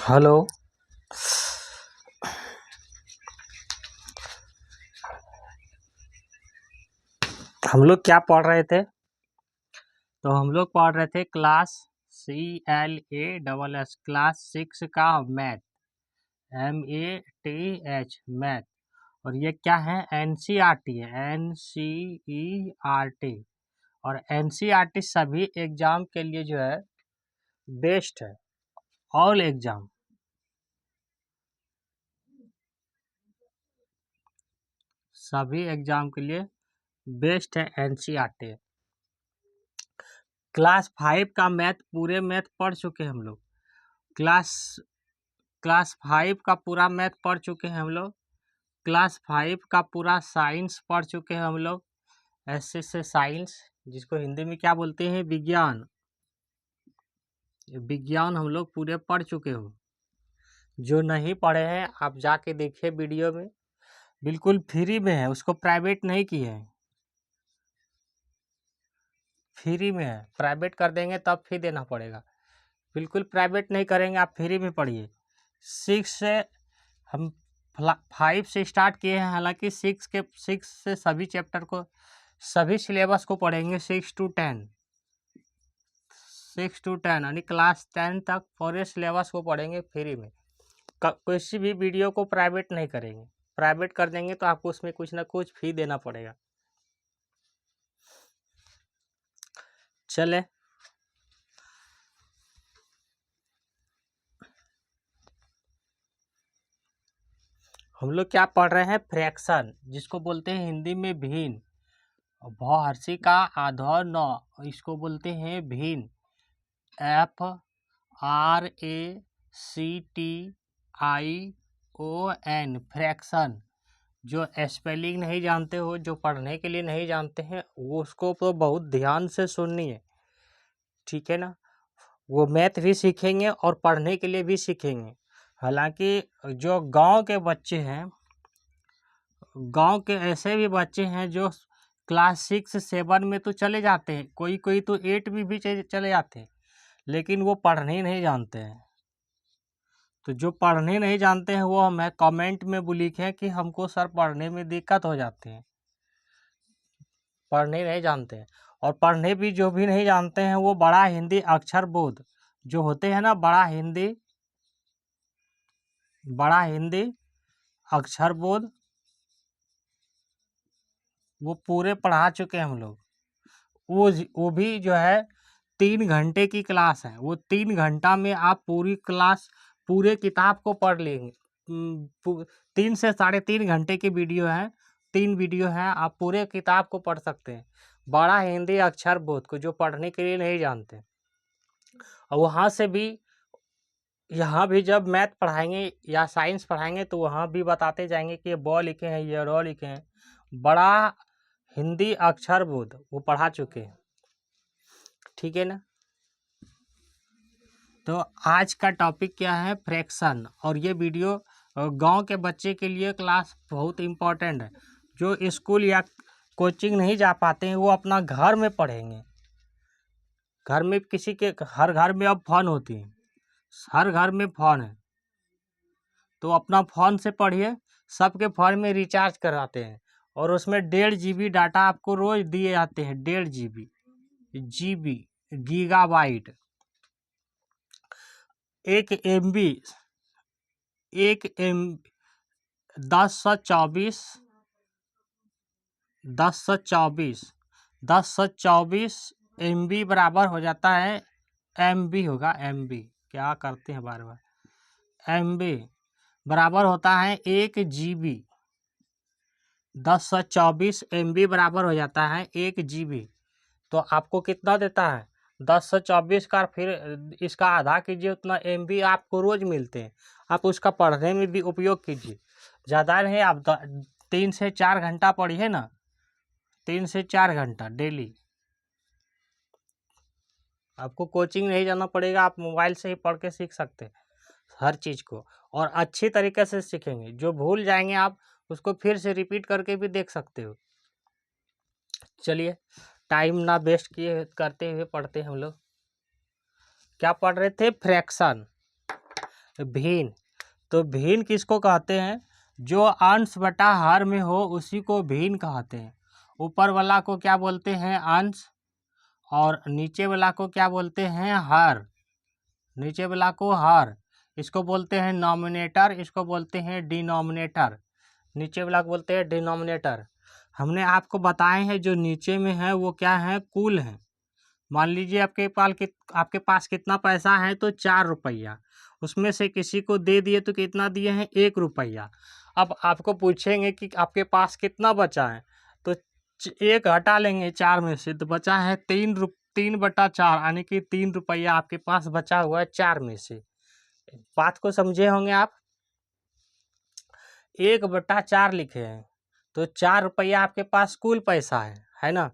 Hello. हम लोग क्या पढ़ रहे थे? तो हम लोग पढ़ रहे थे क्लास CLASS क्लास 6 का मैथ, MATH मैथ। और ये क्या है? NCERT है, NCERT। और NCERT सभी एग्जाम के लिए जो है बेस्ट है। ऑल एग्जाम सभी एग्जाम के लिए बेस्ट है NCERT। क्लास 5 का मैथ, पूरे मैथ पढ़ चुके हैं हम लोग। क्लास क्लास 5 का पूरा मैथ पढ़ चुके हैं हम लोग। क्लास 5 का पूरा साइंस पढ़ चुके हैं हम लोग। ऐसे से साइंस, जिसको हिंदी में क्या बोलते हैं? विज्ञान। विज्ञान हम लोग पूरे पढ़ चुके हो। जो नहीं पढ़े हैं आप जाके देखिए वीडियो में, बिल्कुल फ्री में है, उसको प्राइवेट नहीं किए हैं, फ्री में है। प्राइवेट कर देंगे तब फी देना पड़ेगा। बिल्कुल प्राइवेट नहीं करेंगे, आप फ्री में पढ़िए। 6 से हम 5 से स्टार्ट किए हैं, हालांकि 6 से सभी चैप्टर को, सभी सिलेबस को पढ़ेंगे। 6 to 10 यानी क्लास 10 तक पूरे सिलेबस को पढ़ेंगे फ्री में। किसी भी वीडियो को प्राइवेट नहीं करेंगे। प्राइवेट कर देंगे तो आपको उसमें कुछ ना कुछ फी देना पड़ेगा। चले, हम लोग क्या पढ़ रहे हैं? फ्रैक्शन, जिसको बोलते हैं हिंदी में भिन्न। बहुहर्षी का आधार 9, इसको बोलते हैं भिन्न। FRACTION, fraction. जो स्पेलिंग नहीं जानते हो, जो पढ़ने के लिए नहीं जानते हैं, वो उसको तो बहुत ध्यान से सुननी है, ठीक है ना। वो मैथ भी सीखेंगे और पढ़ने के लिए भी सीखेंगे। हालांकि जो गांव के बच्चे हैं, गांव के ऐसे भी बच्चे हैं जो क्लास 6-7 में तो चले जाते हैं, कोई कोई तो 8 में भी चले जाते हैं, लेकिन वो पढ़ने नहीं जानते हैं। तो जो पढ़ने नहीं जानते हैं वो हमें कमेंट में लिखें कि हमको सर पढ़ने में दिक्कत हो जाते हैं, पढ़ने नहीं जानते हैं। और पढ़ने भी जो भी नहीं जानते हैं, वो बड़ा हिंदी अक्षर बोध जो होते हैं ना, बड़ा हिंदी अक्षर बोध, वो पूरे पढ़ा चुके हैं हम लोग। वो भी जो है 3 घंटे की क्लास है। वो 3 घंटा में आप पूरी क्लास, पूरे किताब को पढ़ लेंगे। 3 से 3.5 घंटे की वीडियो है, 3 वीडियो है, आप पूरे किताब को पढ़ सकते हैं। बड़ा हिंदी अक्षर बोध को जो पढ़ने के लिए नहीं जानते। और वहाँ से भी, यहाँ भी जब मैथ पढ़ाएंगे या साइंस पढ़ाएंगे तो वहाँ भी बताते जाएंगे कि ये ब लिखे हैं, ये र लिखे हैं। बड़ा हिंदी अक्षर बोध वो पढ़ा चुके हैं, ठीक है ना। तो आज का टॉपिक क्या है? फ्रैक्शन। और ये वीडियो गांव के बच्चे के लिए क्लास बहुत इम्पोर्टेंट है। जो स्कूल या कोचिंग नहीं जा पाते हैं, वो अपना घर में पढ़ेंगे। घर में किसी के, हर घर में अब फ़ोन होती है, हर घर में फ़ोन है, तो अपना फ़ोन से पढ़िए। सबके फ़ोन में रिचार्ज कराते हैं और उसमें 1.5 GB डाटा आपको रोज़ दिए जाते हैं। 1.5 GB gigabyte. 1 MB, 1 MB 1024 MB बराबर हो जाता है, MB होगा, MB, क्या करते हैं बार बार, MB बराबर होता है 1 GB। 1024 MB बराबर हो जाता है 1 GB। तो आपको कितना देता है? 1024 का फिर इसका आधा कीजिए, उतना MB आपको रोज मिलते हैं। आप उसका पढ़ने में भी उपयोग कीजिए। ज़्यादा नहीं, आप 3 से 4 घंटा पढ़िए ना, 3 से 4 घंटा डेली। आपको कोचिंग नहीं जाना पड़ेगा, आप मोबाइल से ही पढ़ के सीख सकते हैं हर चीज़ को, और अच्छी तरीके से सीखेंगे। जो भूल जाएंगे आप उसको फिर से रिपीट करके भी देख सकते हो। चलिए, टाइम ना वेस्ट किए करते हुए पढ़ते हैं हम लोग। क्या पढ़ रहे थे? फ्रैक्शन। भिन्न। तो भिन्न किसको कहते हैं? जो अंश बटा हर में हो उसी को भिन्न कहते हैं। ऊपर वाला को क्या बोलते हैं? अंश। और नीचे वाला को क्या बोलते हैं? हर। नीचे वाला को हर, इसको बोलते हैं नॉमिनेटर, इसको बोलते हैं डिनोमिनेटर। नीचे वाला को बोलते हैं डिनोमिनेटर। हमने आपको बताए हैं जो नीचे में है वो क्या है? कुल है। मान लीजिए आपके पास कितना पैसा है? तो 4 रुपया। उसमें से किसी को दे दिए तो कितना दिए हैं? 1 रुपया। अब आपको पूछेंगे कि आपके पास कितना बचा है, तो 1 हटा लेंगे 4 में से, तो बचा है 3/4, यानी कि 3 रुपया आपके पास बचा हुआ है 4 में से। बात को समझे होंगे आप। 1/4 लिखे हैं, तो 4 रुपया आपके पास कुल पैसा है ना।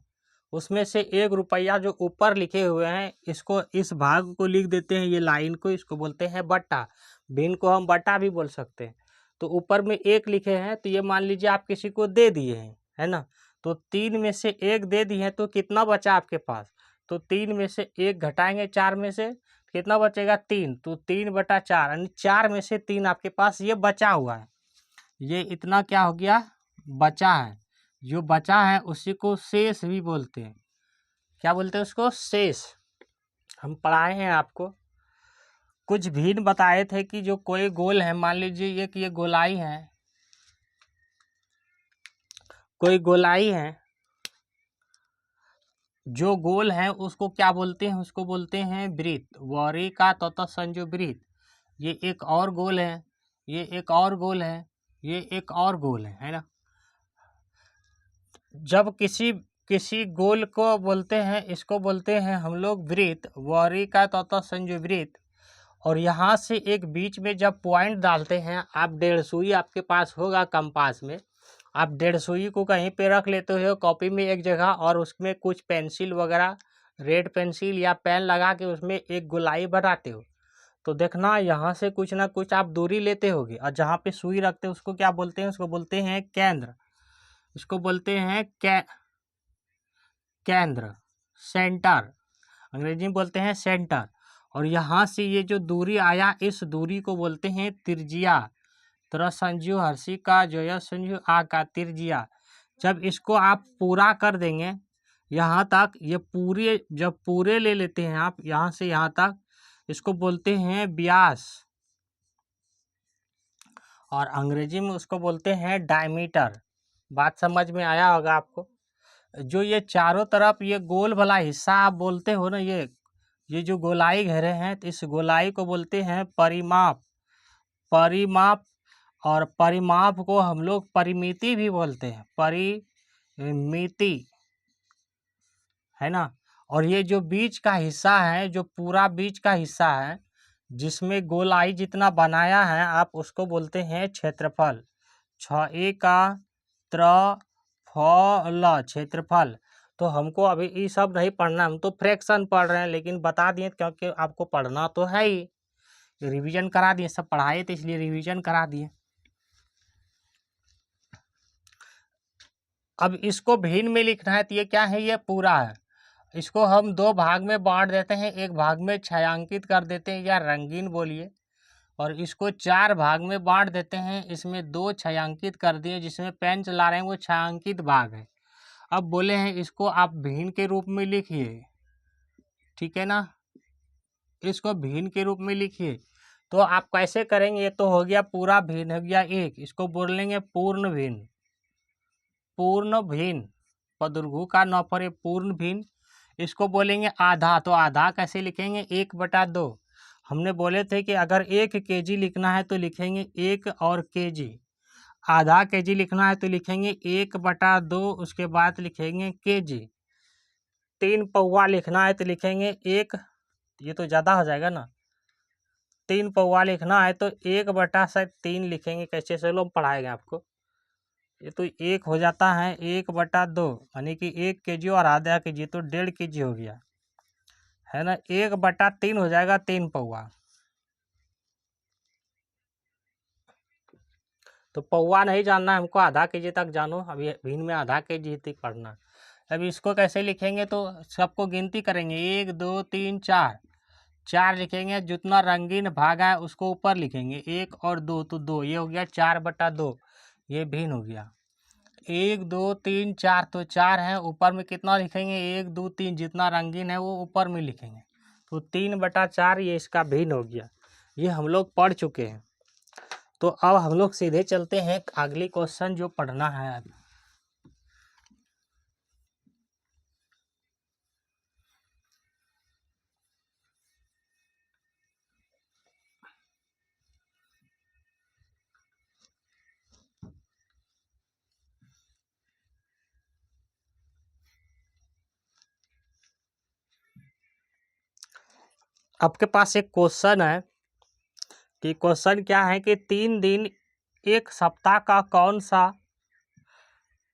उसमें से 1 रुपया जो ऊपर लिखे हुए हैं, इसको, इस भाग को लिख देते हैं, ये लाइन को, इसको बोलते हैं बट्टा। भिन्न को हम बट्टा भी बोल सकते हैं। तो ऊपर में 1 लिखे हैं, तो ये मान लीजिए आप किसी को दे दिए हैं, है ना। तो 3 में से 1 दे दिए हैं, तो कितना बचा आपके पास? तो 3 में से 1 घटाएंगे 4 में से, कितना बचेगा? 3। तो 3/4, यानी 4 में से 3 आपके पास ये बचा हुआ है। ये इतना क्या हो गया? बचा है। जो बचा है उसी को शेष भी बोलते हैं। क्या बोलते हैं उसको? शेष। हम पढ़ाए हैं आपको। कुछ भिन्न बताए थे कि जो कोई गोल है, मान लीजिए कि ये गोलाई है, कोई गोलाई है, जो गोल है उसको क्या बोलते हैं? उसको बोलते हैं वृत्त। वरी का तथा संजो वृत्त। ये एक और गोल है, ये एक और गोल है, ये एक और गोल है ना। जब किसी गोल को बोलते हैं, इसको बोलते हैं हम लोग वृत्त, वरी का तथा संजो वृत्त। और यहाँ से एक बीच में जब पॉइंट डालते हैं, आप 1.5 सुई आपके पास होगा कंपास में, आप 1.5 सुई को कहीं पे रख लेते हो कॉपी में एक जगह, और उसमें कुछ पेंसिल वगैरह, रेड पेंसिल या पेन लगा के उसमें एक गोलाई बनाते हो। तो देखना यहाँ से कुछ ना कुछ आप दूरी लेते होगे, और जहाँ पे सुई रखते हैं उसको क्या बोलते हैं? उसको बोलते हैं केंद्र। इसको बोलते हैं केंद्र, सेंटर। अंग्रेजी में बोलते हैं सेंटर। और यहाँ से ये जो दूरी आया, इस दूरी को बोलते हैं त्रिज्या। संजू हर्षी का जो संजू आ का त्रिज्या। जब इसको आप पूरा कर देंगे यहाँ तक, ये पूरे, जब पूरे ले लेते हैं आप यहाँ से यहाँ तक, इसको बोलते हैं व्यास। और अंग्रेजी में उसको बोलते हैं डायमीटर। बात समझ में आया होगा आपको। जो ये चारों तरफ ये गोल वाला हिस्सा आप बोलते हो ना, ये जो गोलाई घेरे हैं, तो इस गोलाई को बोलते हैं परिमाप। परिमाप। और परिमाप को हम लोग परिमिति भी बोलते हैं, परिमिति, है ना। और ये जो बीच का हिस्सा है, जो पूरा बीच का हिस्सा है, जिसमें गोलाई जितना बनाया है, आप उसको बोलते हैं क्षेत्रफल। क्षेत्रफल। तो हमको अभी ये सब नहीं पढ़ना, हम तो फ्रैक्शन पढ़ रहे हैं, लेकिन बता दिए क्योंकि आपको पढ़ना तो है ही, रिवीजन करा दिए, सब पढ़ाए तो इसलिए रिवीजन करा दिए। अब इसको भिन्न में लिखना है, तो ये क्या है? ये पूरा है। इसको हम 2 भाग में बांट देते हैं, एक भाग में छायांकित कर देते हैं या रंगीन बोलिए, और इसको 4 भाग में बांट देते हैं, इसमें 2 छायांकित कर दिए, जिसमें पेन चला रहे हैं वो छायांकित भाग है। अब बोले हैं इसको आप भिन्न के रूप में लिखिए, ठीक है ना। इसको भिन्न के रूप में लिखिए। तो आप कैसे करेंगे? ये तो हो गया पूरा भिन्न, हो गया एक, इसको बोलेंगे पूर्ण भिन्न। पूर्ण भिन्न, पदुर्घु का न परे, पूर्ण भिन्न। इसको बोलेंगे आधा, तो आधा कैसे लिखेंगे? 1/2। हमने बोले थे कि अगर 1 kg लिखना है तो लिखेंगे 1 और kg। आधा kg लिखना है तो लिखेंगे 1/2, उसके बाद लिखेंगे kg। 3 पौवा लिखना है तो लिखेंगे 1, ये तो ज़्यादा हो जाएगा ना। 3 पौवा लिखना है तो 1/3 लिखेंगे। कैसे? चलो हम पढ़ाएंगे आपको। ये तो 1 हो जाता है 1/2, यानी कि 1 kg और आधा kg, तो 1.5 kg हो गया, है ना। 1/3 हो जाएगा 3 पौवा। तो पौवा नहीं जानना है हमको, आधा kg तक जानो। अभी भिन्न में आधा kg तक पढ़ना। अब इसको कैसे लिखेंगे? तो सबको गिनती करेंगे, 1 2 3 4, 4 लिखेंगे, जितना रंगीन भाग है उसको ऊपर लिखेंगे, 1 और 2 तो 2, ये हो गया 4/2, ये भिन्न हो गया। 1 2 3 4 तो 4 है, ऊपर में कितना लिखेंगे, 1 2 3, जितना रंगीन है वो ऊपर में लिखेंगे, तो 3/4 ये इसका भिन्न हो गया। ये हम लोग पढ़ चुके हैं। तो अब हम लोग सीधे चलते हैं अगली क्वेश्चन जो पढ़ना है। आपके पास एक क्वेश्चन है कि क्वेश्चन क्या है कि 3 दिन एक सप्ताह का कौन सा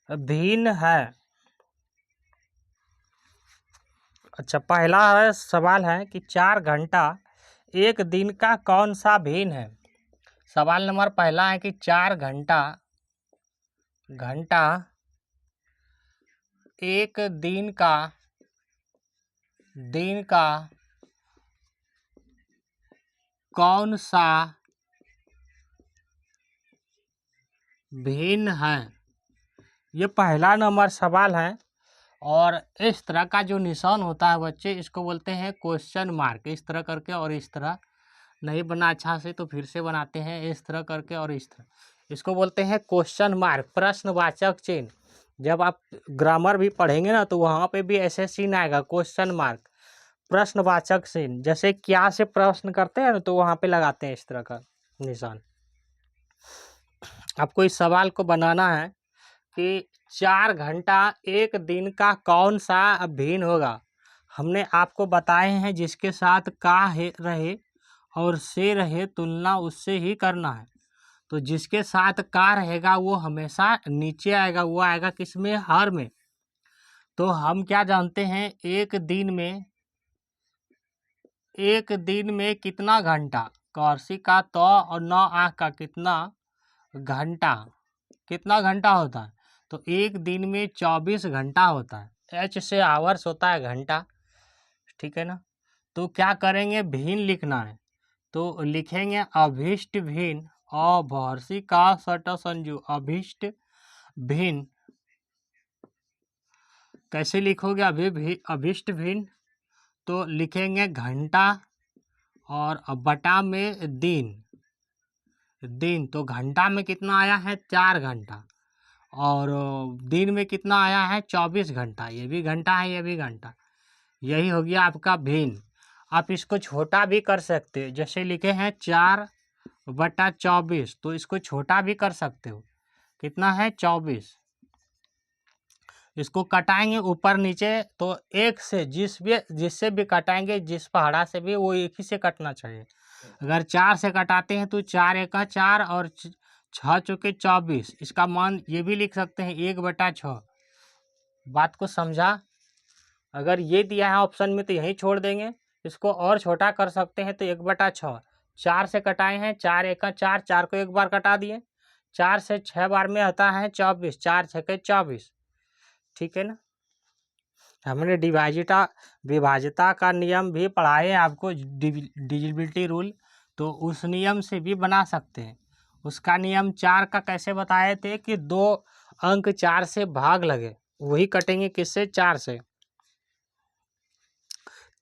भिन्न है। अच्छा, पहला सवाल है कि 4 घंटा एक दिन का कौन सा भिन्न है। सवाल नंबर पहला है कि 4 घंटा एक दिन का कौन सा भिन्न है। ये पहला नंबर सवाल है। और इस तरह का जो निशान होता है बच्चे, इसको बोलते हैं क्वेश्चन मार्क। इस तरह करके और इस तरह, नहीं बना अच्छा से तो फिर से बनाते हैं, इस तरह करके और इस तरह, इसको बोलते हैं क्वेश्चन मार्क, प्रश्नवाचक चिन्ह। जब आप ग्रामर भी पढ़ेंगे ना तो वहाँ पे भी ऐसे सीन आएगा, क्वेश्चन मार्क, प्रश्नवाचक चिन्ह। जैसे क्या से प्रश्न करते हैं ना तो वहाँ पे लगाते हैं इस तरह का निशान। आपको इस सवाल को बनाना है कि 4 घंटा एक दिन का कौन सा भिन्न होगा। हमने आपको बताए हैं जिसके साथ का है रहे और से रहे तुलना उससे ही करना है। तो जिसके साथ का रहेगा वो हमेशा नीचे आएगा, वो आएगा किसमें, हर में। तो हम क्या जानते हैं, एक दिन में कितना घंटा, कौरसी का तो और 9 आँख का कितना घंटा होता है। तो एक दिन में 24 घंटा होता है। एच से आवर्स होता है घंटा, ठीक है ना। तो क्या करेंगे, भिन्न लिखना है तो लिखेंगे अभिष्ट भिन्न, अभर्सी का सट संजू, अभिष्ट भिन्न। कैसे लिखोगे अभिष्ट भिन्न, तो लिखेंगे घंटा और बटा में दिन। तो घंटा में कितना आया है, 4 घंटा, और दिन में कितना आया है, 24 घंटा। ये भी घंटा है, ये भी घंटा। यही हो गया आपका भिन्न। आप इसको छोटा भी कर सकते हो, जैसे लिखे हैं 4/24, तो इसको छोटा भी कर सकते हो। कितना है, 24। इसको कटाएंगे ऊपर नीचे तो एक से जिससे भी कटाएंगे, जिस पहाड़ा से भी, वो एक ही से कटना चाहिए। अगर 4 से कटाते हैं तो 4 एका 4 और 6 चौके 24। इसका मान ये भी लिख सकते हैं 1/6। बात को समझा। अगर ये दिया है ऑप्शन में तो यहीं छोड़ देंगे, इसको और छोटा कर सकते हैं तो 1/6। 4 से कटाए हैं, 4 एका 4, 4 को एक बार कटा दिए, 4 से 6 बार में आता है 24, 4 छके 24, ठीक है ना। हमने विभाजिता का नियम भी पढ़ाए हैं आपको, डिविजिबिलिटी रूल, तो उस नियम से भी बना सकते हैं। उसका नियम 4 का कैसे बताए थे कि 2 अंक 4 से भाग लगे, वही कटेंगे किससे, 4 से।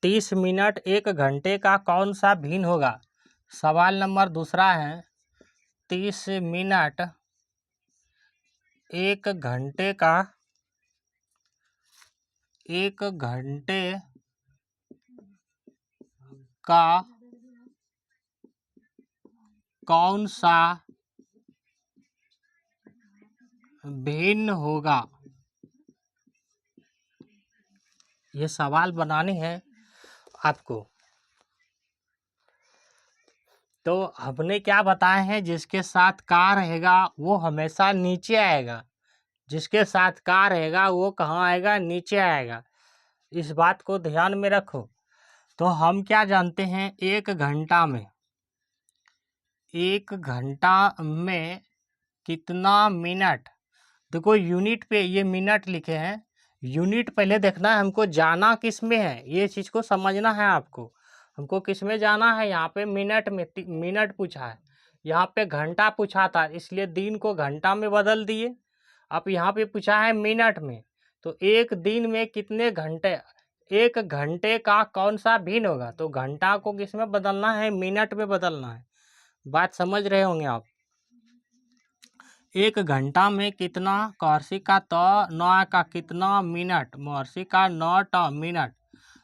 30 मिनट एक घंटे का कौन सा भिन्न होगा। सवाल नंबर दूसरा है, 30 मिनट एक घंटे का कौन सा भिन्न होगा। ये सवाल बनाने हैं आपको। तो हमने क्या बताए हैं, जिसके साथ का रहेगा वो हमेशा नीचे आएगा, जिसके साथ का रहेगा वो कहाँ आएगा, नीचे आएगा। इस बात को ध्यान में रखो। तो हम क्या जानते हैं, एक घंटा में कितना मिनट। देखो यूनिट पे ये मिनट लिखे हैं, यूनिट पहले देखना है हमको, जाना किस में है, ये चीज़ को समझना है आपको। हमको किस में जाना है, यहाँ पे मिनट में, मिनट पूछा है, यहाँ पे घंटा पूछा था, इसलिए दिन को घंटा में बदल दिए। अब यहाँ पे पूछा है मिनट में, तो एक दिन में कितने घंटे, एक घंटे का कौन सा भिन्न होगा, तो घंटा को किस में बदलना है, मिनट में बदलना है। बात समझ रहे होंगे आप। एक घंटा में कितना, कौरसी का तो 9 का कितना मिनट, मौरसी का 9 मिनट,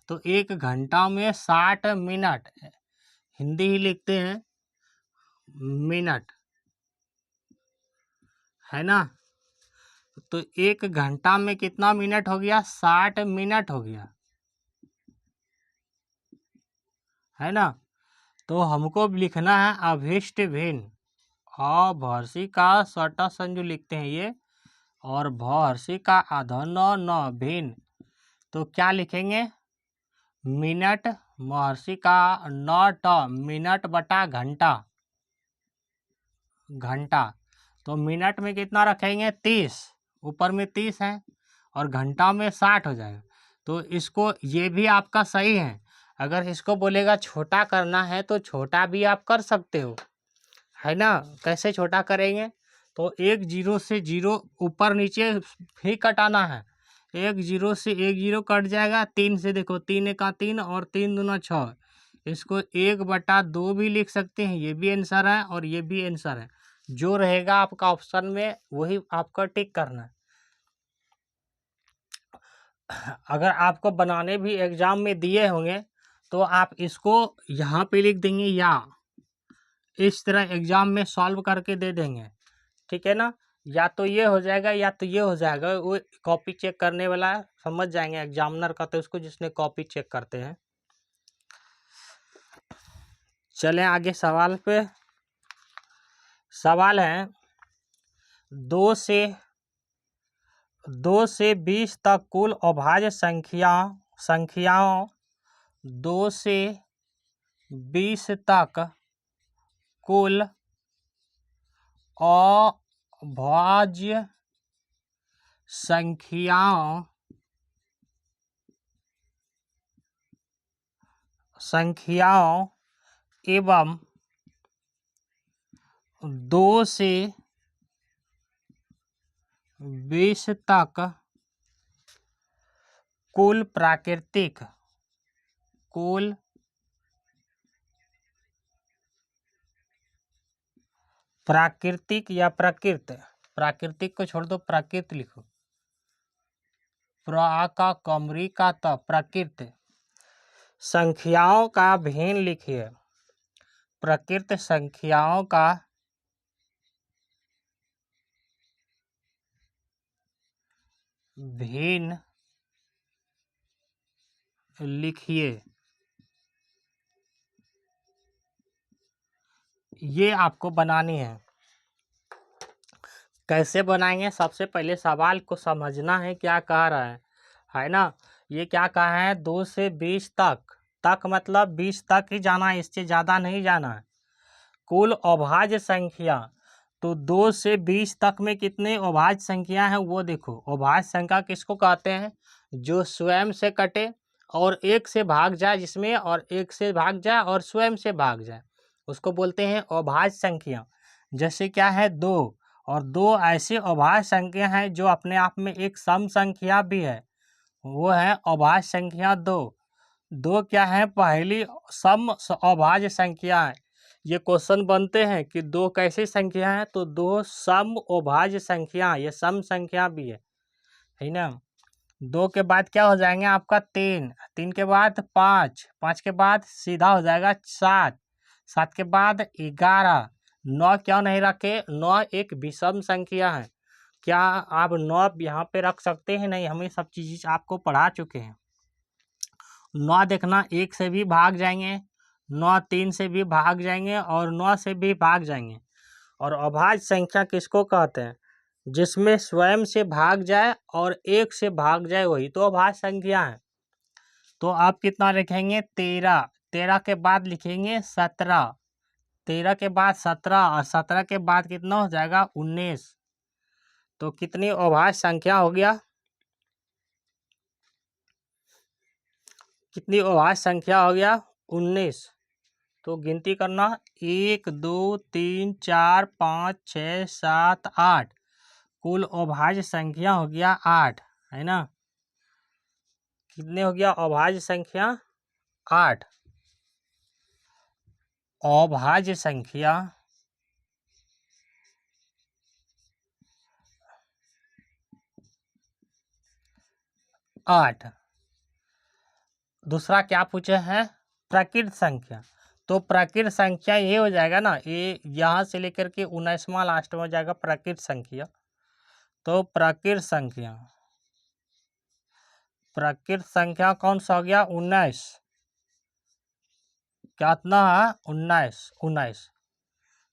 तो एक घंटा में 60 मिनट, हिंदी ही लिखते हैं मिनट, है ना। तो एक घंटा में कितना मिनट हो गया, 60 मिनट हो गया, है ना। तो हमको लिखना है अभिष्ट भिन्न, भर्सी का सटा सन जो लिखते हैं ये, और भर्सी का आधन न भिन्न, तो क्या लिखेंगे, मिनट, महर्षि का 9 मिनट बटा घंटा, घंटा, तो मिनट में कितना रखेंगे 30, ऊपर में 30 है, और घंटा में 60 हो जाएगा। तो इसको, ये भी आपका सही है। अगर इसको बोलेगा छोटा करना है तो छोटा भी आप कर सकते हो, है ना। कैसे छोटा करेंगे, तो एक जीरो से जीरो ऊपर नीचे ही कटाना है, एक जीरो से एक जीरो कट जाएगा, 3 से देखो 3 एका 3 और 3 दूना 6, इसको 1/2 भी लिख सकते हैं, ये भी आंसर है और ये भी आंसर है। जो रहेगा आपका ऑप्शन में वही आपका टिक करना है। अगर आपको बनाने भी एग्जाम में दिए होंगे तो आप इसको यहाँ पे लिख देंगे, या इस तरह एग्जाम में सॉल्व करके दे देंगे, ठीक है ना। या तो ये हो जाएगा या तो ये हो जाएगा, वो कॉपी चेक करने वाला समझ जाएंगे, एग्जामिनर कहते हैं उसको जिसने कॉपी चेक करते हैं। चलें आगे सवाल पे। सवाल है 2 से 20 तक कुल अभाज्य संख्याओं 2 से 20 तक कुल अभाज्य संख्याओं एवं 2 से 20 तक कुल प्राकृतिक या प्राकृतिक को छोड़ दो, प्राकृत लिखो, प्रा का कमरी का त प्राकृत, संख्याओं का भिन्न लिखिए, प्राकृत संख्याओं का भिन्न लिखिए। ये आपको बनानी है। कैसे बनाएंगे, सबसे पहले सवाल को समझना है क्या कह रहा है ना। ये क्या कहा है, 2 से 20 तक मतलब 20 तक ही जाना है, इससे ज़्यादा नहीं जाना है। कुल अभाज्य संख्या, तो 2 से 20 तक में कितने अभाज्य संख्या हैं वो देखो। अभाज्य संख्या किसको कहते हैं, जो स्वयं से कटे और 1 से भाग जाए, जिसमें और 1 से भाग जाए और स्वयं से भाग जाए, उसको बोलते हैं अभाज्य संख्या। जैसे क्या है 2, और 2 ऐसे अभाज्य संख्या हैं जो अपने आप में एक सम संख्या भी है, वो है अभाज्य संख्या 2 क्या है, पहली सम अभाज्य संख्या है। ये क्वेश्चन बनते हैं कि 2 कैसी संख्या है, तो 2 सम अभाज्य संख्या, ये सम संख्या भी है ना। 2 के बाद क्या हो जाएंगे आपका 3 के बाद 5 के बाद सीधा हो जाएगा 7 के बाद 11, 9 क्यों नहीं रखे, 9 एक विषम संख्या है। क्या आप 9 यहाँ पे रख सकते हैं, नहीं, हम ये सब चीज़ आपको पढ़ा चुके हैं। 9 देखना 1 से भी भाग जाएंगे, 9 3 से भी भाग जाएंगे और 9 से भी भाग जाएंगे। और अभाज्य संख्या किसको कहते हैं, जिसमें स्वयं से भाग जाए और 1 से भाग जाए, वही तो अभाज्य संख्या है। तो आप कितना लिखेंगे 13 के बाद लिखेंगे 17, 13 के बाद 17 और 17 के बाद कितना हो जाएगा 19। तो कितनी अभाज्य संख्या हो गया, कितनी अभाज्य संख्या हो गया 19। तो गिनती करना 1 2 3 4 5 6 7 8। कुल अभाज्य संख्या हो गया 8, है ना। कितने हो गया अभाज्य संख्या? 8। अभाज्य संख्या 8। दूसरा क्या पूछे हैं? प्रकृत संख्या। तो प्रकृत संख्या ये हो जाएगा ना, ये यहाँ से लेकर के 19वां लास्ट में हो जाएगा प्रकृत संख्या। तो प्रकृत संख्या कौन सा हो गया? 19। कितना है? 19।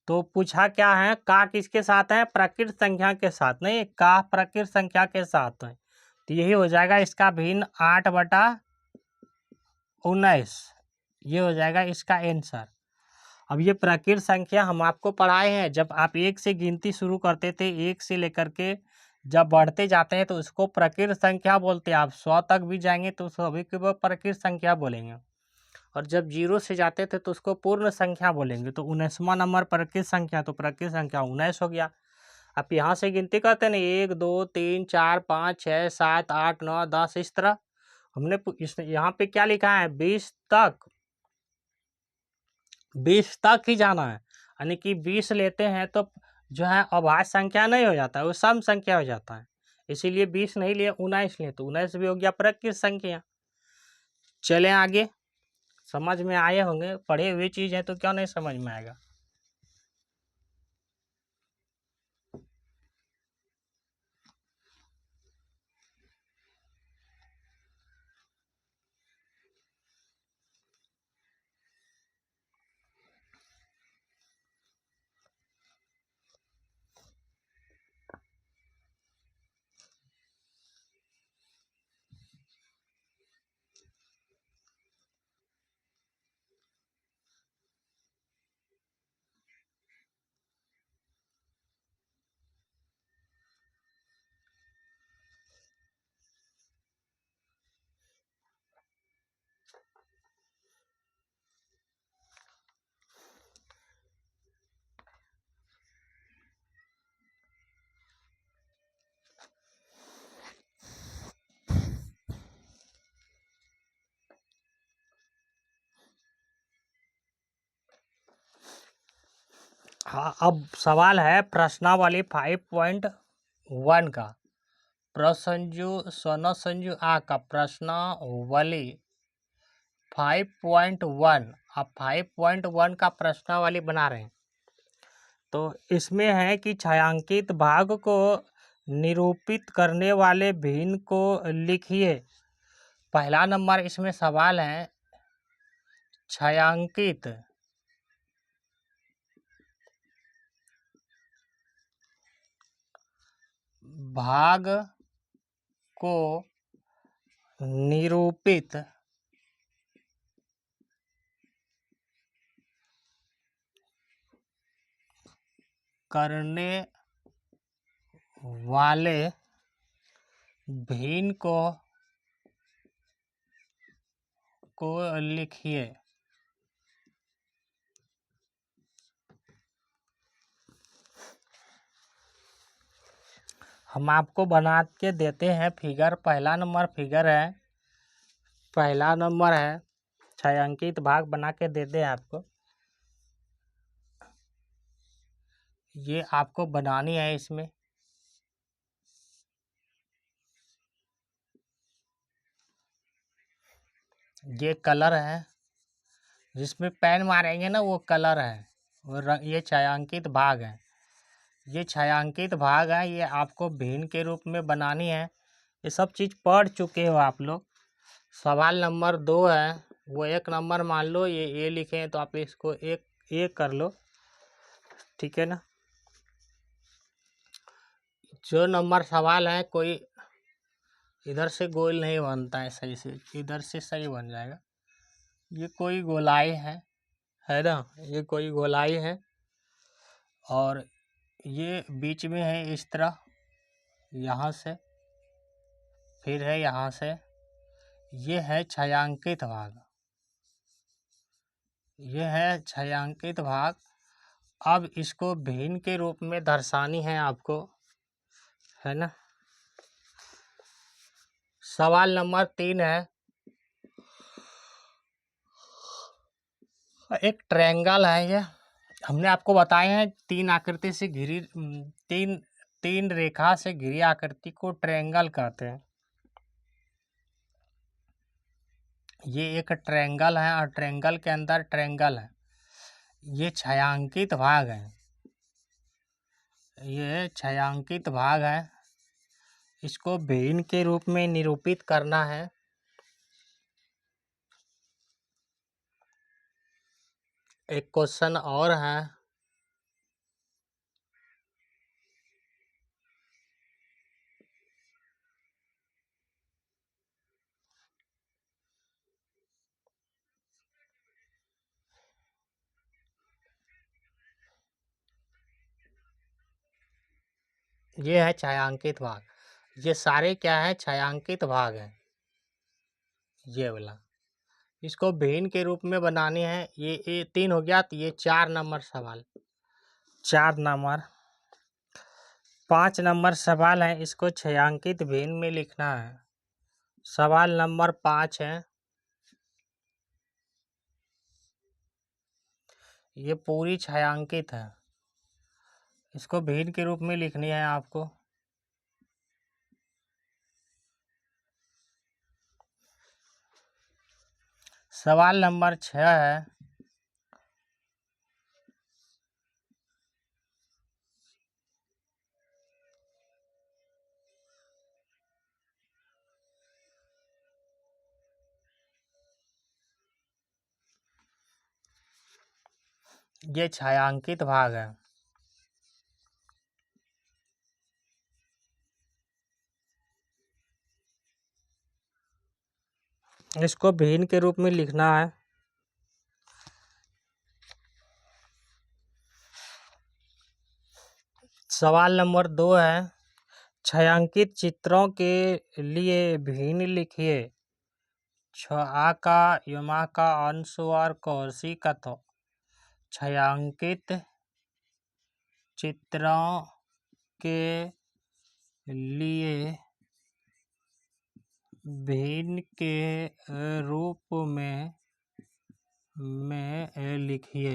तो पूछा क्या है? का किसके साथ है? प्रकृत संख्या के साथ। नहीं, का प्रकृत संख्या के साथ है। तो यही हो जाएगा इसका भिन्न 8/19। ये हो जाएगा इसका आंसर। अब ये प्रकृत संख्या हम आपको पढ़ाए हैं, जब आप 1 से गिनती शुरू करते थे, 1 से लेकर के जब बढ़ते जाते हैं तो उसको प्रकृत संख्या बोलते हैं। आप 100 तक भी जाएंगे तो सभी को प्रकृत संख्या बोलेंगे, और जब 0 से जाते थे तो उसको पूर्ण संख्या बोलेंगे। तो 19वां नंबर प्रकृत संख्या, तो प्रकृत संख्या 19 हो गया। आप यहाँ से गिनती करते हैं ना, 1 2 3 4 5 6 7 8 9 10, इस तरह। हमने यहाँ पे क्या लिखा है? 20 तक। 20 तक ही जाना है, यानी कि 20 लेते हैं तो जो है अभाज्य संख्या नहीं हो जाता है, वो सम संख्या हो जाता है। इसीलिए 20 नहीं लिए, 19 लिए, तो 19 भी हो गया प्रकृत संख्या। चलें आगे। समझ में आए होंगे, पढ़े हुए चीज़ है तो क्यों नहीं समझ में आएगा। हाँ, अब सवाल है प्रश्नावली 5.1 का। सोना संजू आ का प्रश्नावली 5.1। अब 5.1 का प्रश्नावली बना रहे हैं। तो इसमें है कि छायांकित भाग को निरूपित करने वाले भिन्न को लिखिए। पहला नंबर इसमें सवाल है, छायांकित भाग को निरूपित करने वाले भिन्न को लिखिए। हम आपको बना के देते हैं फिगर। पहला नंबर फिगर है, पहला नंबर है, छायांकित भाग बना के देते हैं आपको। ये आपको बनानी है। इसमें ये कलर है, जिसमें पेन मारेंगे ना वो कलर है, ये छायांकित भाग है। ये छायांकित भाग है, ये आपको भिन्न के रूप में बनानी है। ये सब चीज़ पढ़ चुके हो आप लोग। सवाल नंबर 2 है, वो 1 नंबर मान लो, ये ए लिखे हैं तो आप इसको एक कर लो, ठीक है ना। जो नंबर सवाल है, कोई इधर से गोल नहीं बनता है सही से, इधर से सही बन जाएगा। ये कोई गोलाई है ना, ये कोई गोलाई है, और ये बीच में है इस तरह, यहाँ से फिर है यहाँ से। ये है छायांकित भाग। ये है छायांकित भाग। अब इसको भिन्न के रूप में दर्शानी है आपको, है ना। सवाल नंबर 3 है, एक ट्रायंगल है ये। हमने आपको बताए हैं 3 आकृति से घिरी, तीन तीन रेखा से घिरी आकृति को ट्रायंगल कहते हैं। ये एक ट्रायंगल है और ट्रायंगल के अंदर ट्रायंगल है। ये छायांकित भाग है, ये छायांकित भाग है। इसको भिन्न के रूप में निरूपित करना है। एक क्वेश्चन और है, ये है छायांकित भाग। ये सारे क्या है, छायांकित भाग है, ये वाला। इसको भिन्न के रूप में बनानी है। ये 3 हो गया, तो ये 4 नंबर सवाल, 4 नंबर। 5 नंबर सवाल है, इसको छायांकित भिन्न में लिखना है। सवाल नंबर 5 है, ये पूरी छायांकित है, इसको भिन्न के रूप में लिखनी है आपको। सवाल नंबर 6 है, ये छायांकित भाग है। इसको भिन्न के रूप में लिखना है। सवाल नंबर 2 है, छायांकित चित्रों के लिए भिन्न लिखिए। छ आका यमा का अंश और कौशी का तो। छायांकित चित्रों के लिए भिन्न के रूप में लिखिए।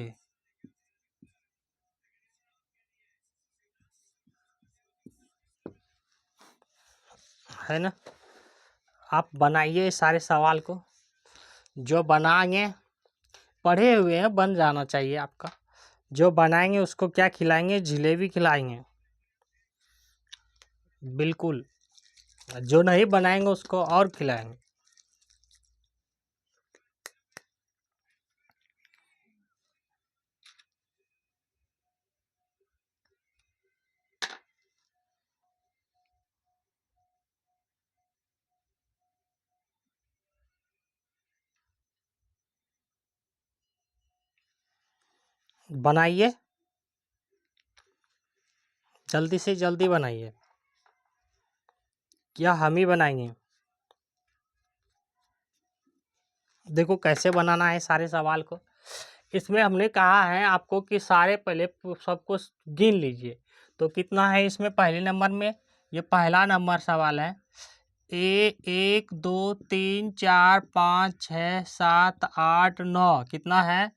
है ना। आप बनाइए सारे सवाल को, जो बनाएंगे पढ़े हुए हैं, बन जाना चाहिए आपका। जो बनाएंगे उसको क्या खिलाएंगे, जलेबी खिलाएंगे, बिल्कुल। जो नहीं बनाएंगे उसको और खिलाएंगे। बनाइए, जल्दी से जल्दी बनाइए। क्या हम ही बनाएंगे? देखो कैसे बनाना है सारे सवाल को। इसमें हमने कहा है आपको कि सारे पहले सबको गिन लीजिए। तो कितना है इसमें, पहले नंबर में ये पहला नंबर सवाल है। 1 2 3 4 5 6 7 8 9, कितना है,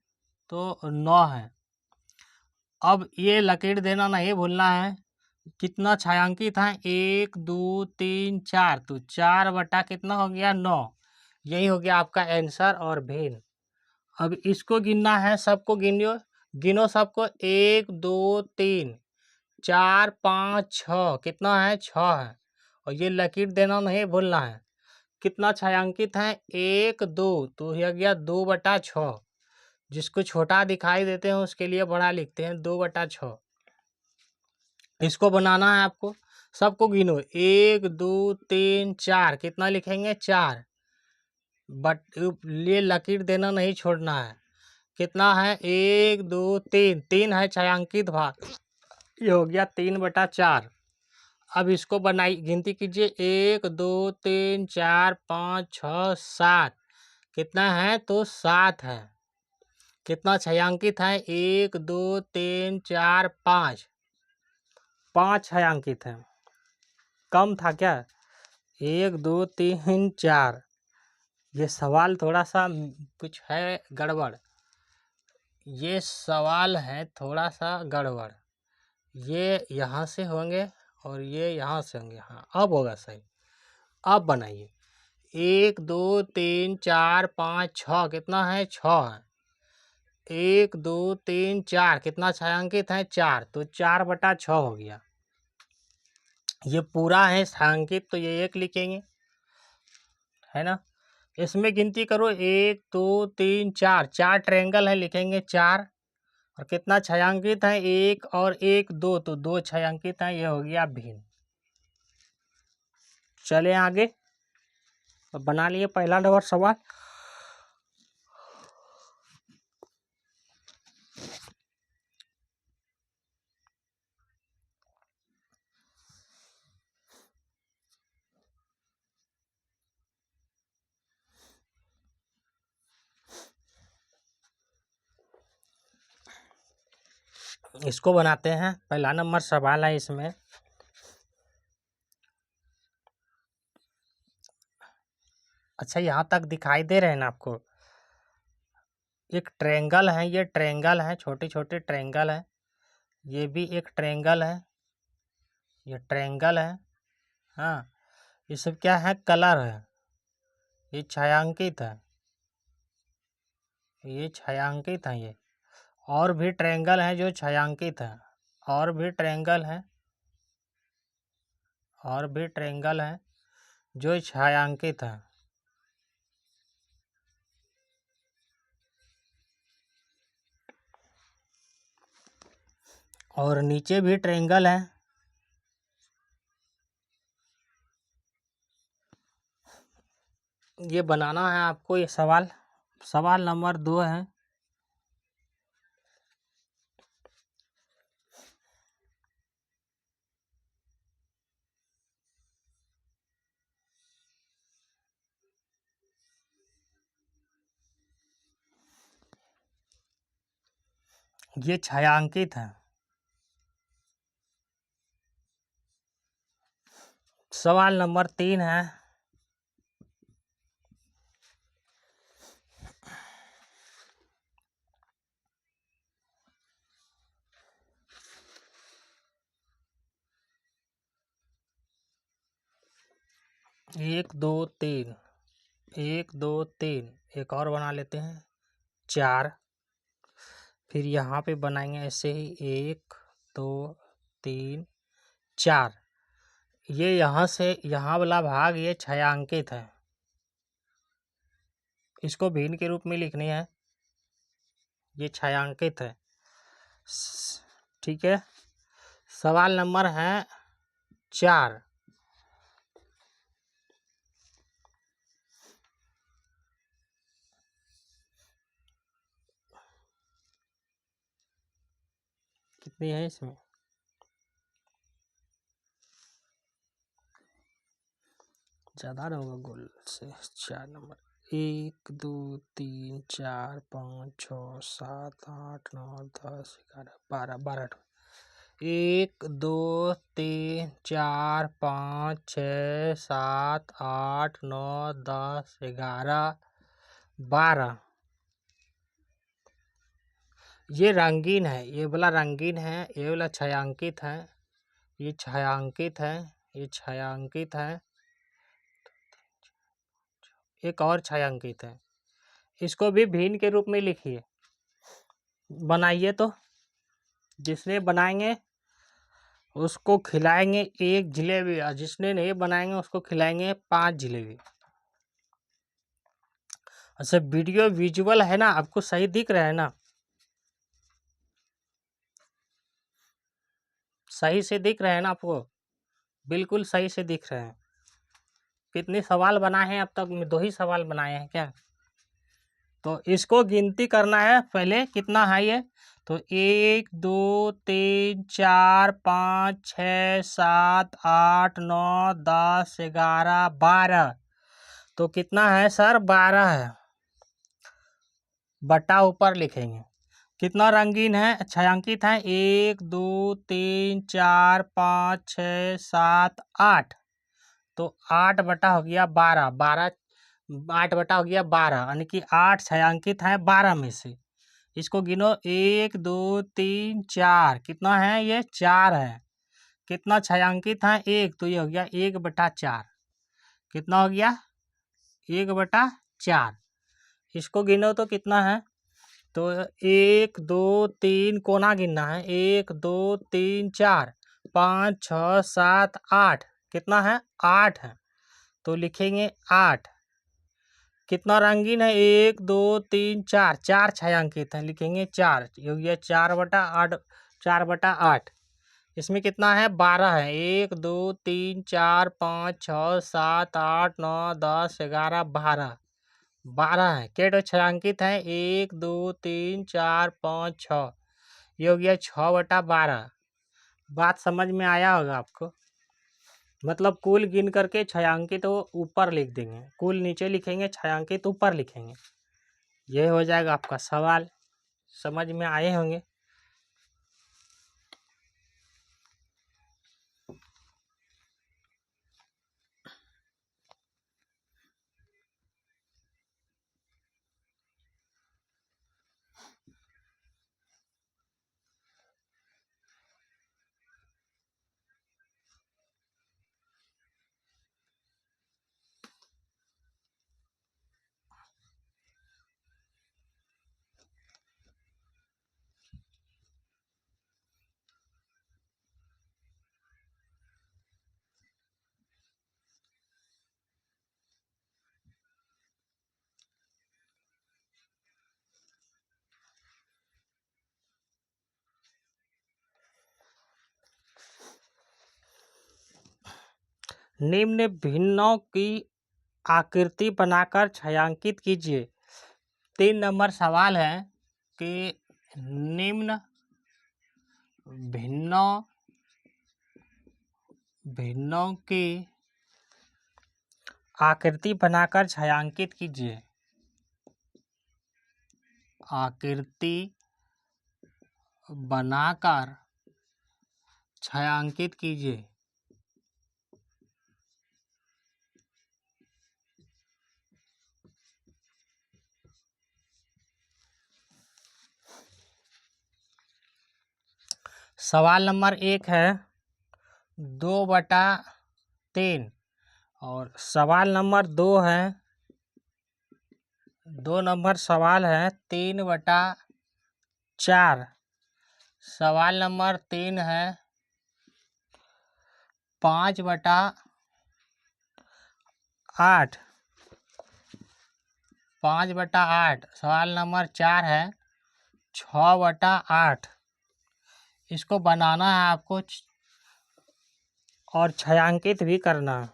तो 9 है। अब ये लकीर देना नहीं भूलना है। कितना छायांकित है, 1 2 3 4, तो 4 बटा कितना हो गया, 9। यही हो गया आपका आंसर और भिन्न। अब इसको गिनना है, सबको गिनो, गिनो सबको। 1 2 3 4 5 6, कितना है, 6 है। और ये लकीर देना नहीं भूलना है। कितना छायांकित है, 1 2, तो हो गया 2 बटा 6। जिसको छोटा दिखाई देते हैं उसके लिए बड़ा लिखते हैं, 2 बटा 6। इसको बनाना है आपको, सबको गिनो। 1 2 3 4, कितना लिखेंगे, 4। बट ये लकीर देना नहीं छोड़ना है। कितना है, 1 2 3, 3 है छायांकित भाग। ये हो गया 3 बटा 4। अब इसको बनाई, गिनती कीजिए। 1 2 3 4 5 6 7, कितना है, तो 7 है। कितना छायांकित है? 1 2 3 4 5, 5 छायांकित है। कम था क्या? 1 2 3 4। ये सवाल थोड़ा सा कुछ है गड़बड़, ये सवाल है थोड़ा सा गड़बड़। ये यहाँ से होंगे और ये यहाँ से होंगे। हाँ, अब होगा सही। अब बनाइए। 1 2 3 4 5 6, कितना है? 6 है। 1 2 3 4, कितना छायांकित है? 4, तो 4/6 हो गया। ये पूरा है छायांकित, तो ये 1 लिखेंगे, है ना। इसमें गिनती करो, 1 2 3 4, 4 ट्रायंगल है, लिखेंगे 4। और कितना छायांकित है? 1 और 1 2, तो 2 छायांकित है। ये हो गया भिन्न। चले आगे। अब बना लिए पहला नंबर सवाल। इसको बनाते हैं। पहला नंबर सवाल है इसमें। अच्छा, यहाँ तक दिखाई दे रहे हैं ना आपको? एक ट्रायंगल है, ये ट्रायंगल है, छोटे छोटे ट्रायंगल है। ये भी एक ट्रायंगल है, ये ट्रायंगल है। हाँ, ये सब क्या है? कलर है। ये छायांकित है, ये छायांकित है। ये और भी ट्रायंगल है जो छायांकित है, और भी ट्रायंगल है, और भी ट्रायंगल है जो छायांकित है। और नीचे भी ट्रायंगल है। ये बनाना है आपको। ये सवाल, सवाल नंबर 2 है। ये छायांकित है। सवाल नंबर 3 है। एक दो तीन, 1 2 3, एक और बना लेते हैं 4। फिर यहाँ पे बनाएंगे ऐसे ही 1 2 3 4। ये यहाँ से यहाँ वाला भाग ये छायांकित है, इसको भिन्न के रूप में लिखनी है। ये छायांकित है, ठीक है। सवाल नंबर है 4। कितनी है इसमें? ज़्यादा ना होगा गोल से। 4 नंबर, 1 2 3 4 5 6 7 8 9 10 11 12, 12। 1 2 3 4 5 6 7 8 9 10 11 12। ये रंगीन है, ये वाला रंगीन है, ये वाला छायांकित है, ये छायांकित है, ये छायांकित है। एक और छायांकित है, इसको भी भिन्न के रूप में लिखिए। बनाइए तो, जिसने बनाएंगे उसको खिलाएंगे 1 जलेबी, और जिसने नहीं बनाएंगे उसको खिलाएंगे 5 जलेबी। अच्छा, वीडियो विजुअल है ना, आपको सही दिख रहा है ना? सही से दिख रहे हैं ना आपको? बिल्कुल सही से दिख रहे हैं। कितने सवाल बनाए हैं अब तक? 2 ही सवाल बनाए हैं क्या? तो इसको गिनती करना है पहले, कितना है ये? तो 1 2 3 4 5 6 7 8 9 10 11 12। तो कितना है सर? 12 है। बटा ऊपर लिखेंगे। कितना रंगीन है, छायांकित है, 1 2 3 4 5 6 7 8। तो 8 बटा हो गया 12, 8 बटा हो गया 12, यानी कि 8 छायांकित है 12 में से। इसको गिनो, 1 2 3 4, कितना है ये, 4 है। कितना छायांकित है, 1, तो ये हो गया 1/4। कितना हो गया, 1/4। इसको गिनो तो कितना है, तो 1 2 3 कोना गिनना है, 1 2 3 4 5 6 7 8। कितना है, 8 है, तो लिखेंगे 8। कितना रंगीन है, 1 2 3 4, 4 छायांकित है, लिखेंगे 4। ये हो गया 4/8, 4/8। इसमें कितना है, 12 है, 1 2 3 4 5 6 7 8 9 10 11 12, 12 है। केटो छायांकित है, 1 2 3 4 5 6। ये हो गया 6/12। बात समझ में आया होगा आपको। मतलब कुल गिन करके छायांकित वो ऊपर लिख देंगे, कुल नीचे लिखेंगे, छायांकित ऊपर लिखेंगे। यह हो जाएगा आपका सवाल। समझ में आए होंगे। निम्न भिन्नों की आकृति बनाकर छायांकित कीजिए। 3 नंबर सवाल है कि निम्न भिन्नों की आकृति बनाकर छायांकित कीजिए। आकृति बनाकर छायांकित कीजिए। सवाल नंबर 1 है 2/3, और सवाल नंबर 2 है, 2 नंबर सवाल है 3/4। सवाल नंबर 3 है 5/8, 5/8। सवाल नंबर 4 है 6/8। इसको बनाना है आपको और छायांकित भी करना है।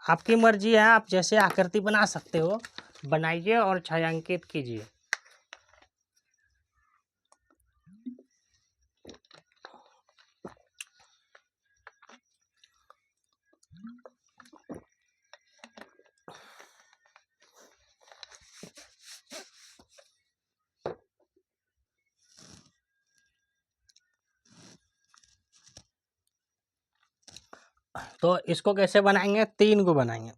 आपकी मर्जी है, आप जैसे आकृति बना सकते हो, बनाइए और छायांकित कीजिए। तो इसको कैसे बनाएंगे, 3 को बनाएंगे।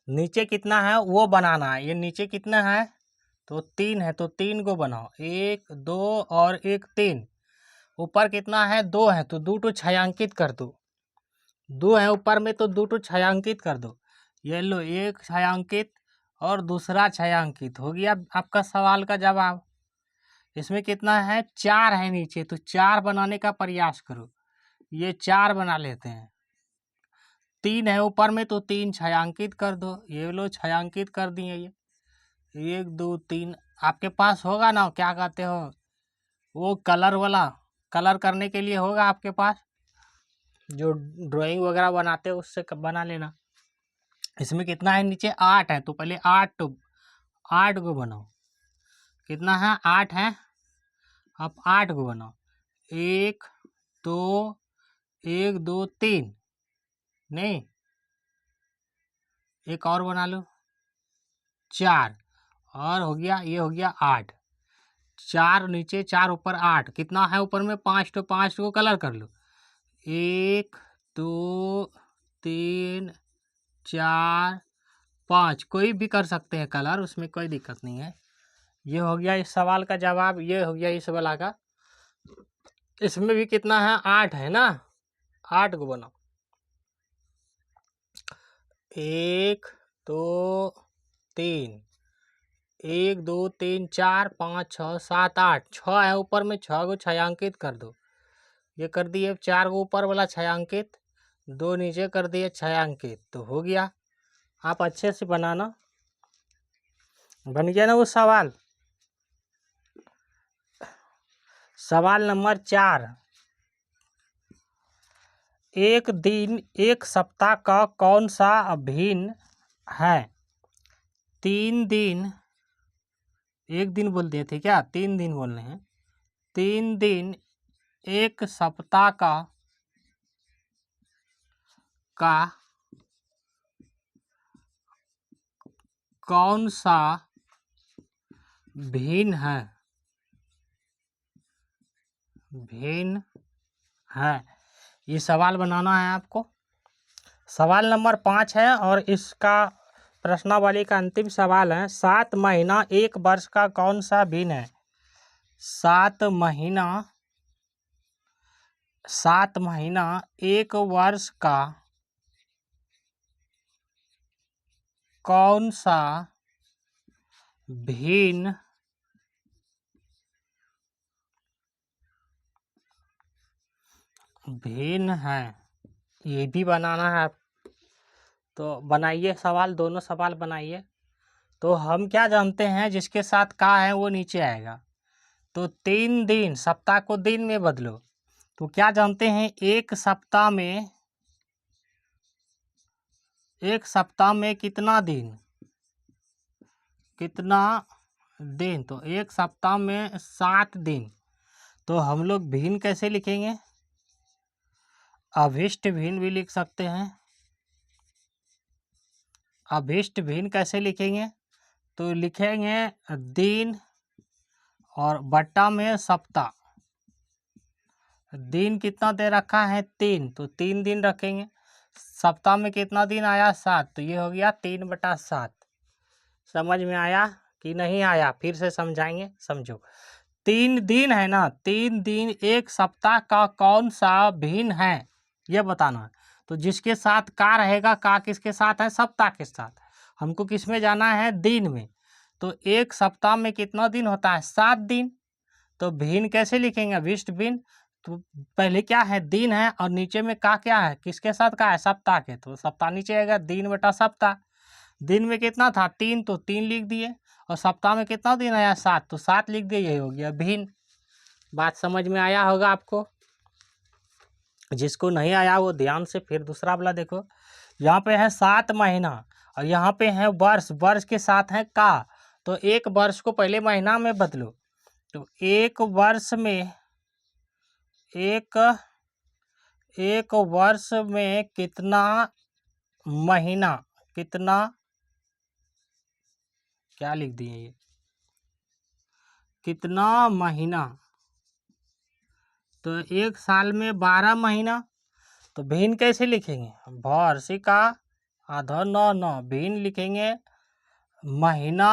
नीचे कितना है वो बनाना है। ये नीचे कितना है, तो 3 है, तो 3 को बनाओ, 1 2 और 1 3। ऊपर कितना है, 2 है, तो 2 छायांकित कर दो। 2 है ऊपर में, तो 2 छायांकित कर दो। ये लो, एक छायांकित और दूसरा छायांकित हो गया आपका सवाल का जवाब। इसमें कितना है, 4 है नीचे, तो 4 बनाने का प्रयास करो। ये 4 बना लेते हैं। 3 है ऊपर में, तो 3 छायांकित कर दो। ये लो, छायांकित कर दिए। ये 1 2 3 आपके पास होगा ना, क्या कहते हो वो कलर वाला, कलर करने के लिए होगा आपके पास, जो ड्राइंग वगैरह बनाते हो उससे बना लेना। इसमें कितना है, नीचे 8 है, तो पहले 8 को बनाओ। कितना है, 8 है। अब 8 को बनाओ, 1 2 1 2 3, नहीं, एक और बना लो, 4, और हो गया, ये हो गया 8, 4 नीचे 4 ऊपर 8, कितना है ऊपर में 5, तो 5 को कलर कर लो, 1 2 3 4 5, कोई भी कर सकते हैं कलर, उसमें कोई दिक्कत नहीं है। ये हो गया इस सवाल का जवाब, ये हो गया इस वाला का। इसमें भी कितना है, 8 है ना, 8 को बनाओ, 1 2 3, 1 2 3 4 5 6 7 8, 6 है ऊपर में, 6 को छायांकित कर दो, ये कर दिए 4 को ऊपर वाला छायांकित, 2 नीचे कर दिए छायांकित, तो हो गया। आप अच्छे से बनाना, बन गया ना वो सवाल। सवाल नंबर 4, एक दिन एक सप्ताह का कौन सा अभिन्न है? 3 दिन, एक दिन बोल दिए थे क्या, 3 दिन बोलने हैं। 3 दिन एक सप्ताह का कौन सा भिन्न है? भिन्न है, ये सवाल बनाना है आपको। सवाल नंबर 5 है और इसका प्रश्नावली का अंतिम सवाल है, 7 महीना 1 वर्ष का कौन सा भिन्न है? 7 महीना 1 वर्ष का कौन सा भिन्न है? ये भी बनाना है, तो बनाइए सवाल, दोनों सवाल बनाइए। तो हम क्या जानते हैं, जिसके साथ का है वो नीचे आएगा, तो 3 दिन, सप्ताह को दिन में बदलो, तो क्या जानते हैं, एक सप्ताह में कितना दिन, तो एक सप्ताह में 7 दिन, तो हम लोग भिन्न कैसे लिखेंगे, अभिष्ट भिन्न भी लिख सकते हैं। अभिष्ट भिन्न कैसे लिखेंगे, तो लिखेंगे दिन और बट्टा में सप्ताह, दिन कितना दे रखा है 3, तो 3 दिन रखेंगे, सप्ताह में कितना दिन आया 7, तो ये हो गया 3/7। समझ में आया कि नहीं आया, फिर से समझाएंगे, समझो। 3 दिन है ना, 3 दिन एक सप्ताह का कौन सा भिन्न है, ये बताना है। तो जिसके साथ का रहेगा, का किसके साथ है, सप्ताह के साथ। हमको किस में जाना है, दिन में। तो एक सप्ताह में कितना दिन होता है, 7 दिन, तो भिन्न कैसे लिखेंगे, अभिष्ट भिन्न। तो पहले क्या है, दिन है, और नीचे में का क्या है, किसके साथ का है, सप्ताह के, तो सप्ताह नीचे आएगा, दिन बटा सप्ताह। दिन में कितना था 3, तो 3 लिख दिए, और सप्ताह में कितना दिन आया 7, तो 7 लिख दिए, यही हो गया भिन्न। बात समझ में आया होगा आपको। जिसको नहीं आया वो ध्यान से फिर दूसरा वाला देखो, यहाँ पे है 7 महीना और यहाँ पे है वर्ष, वर्ष के साथ है का, तो एक वर्ष को पहले महीना में बदलो, तो एक वर्ष में एक वर्ष में कितना महीना, कितना, क्या लिख दिए ये, कितना महीना, तो एक साल में 12 महीना, तो भिन्न कैसे लिखेंगे, वार्षिका आधा 9 भिन्न लिखेंगे महीना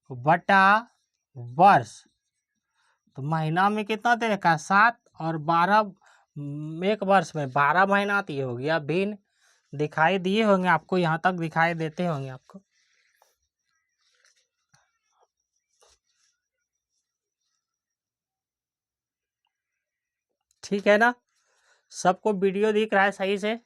बटा वर्ष, तो महीना में कितना दे रखा है 7, और 12, एक वर्ष में 12 महीना, तो ये हो गया भिन्न। दिखाई दिए होंगे आपको, यहाँ तक दिखाई देते होंगे आपको। ठीक है ना, सबको वीडियो दिख रहा है सही से।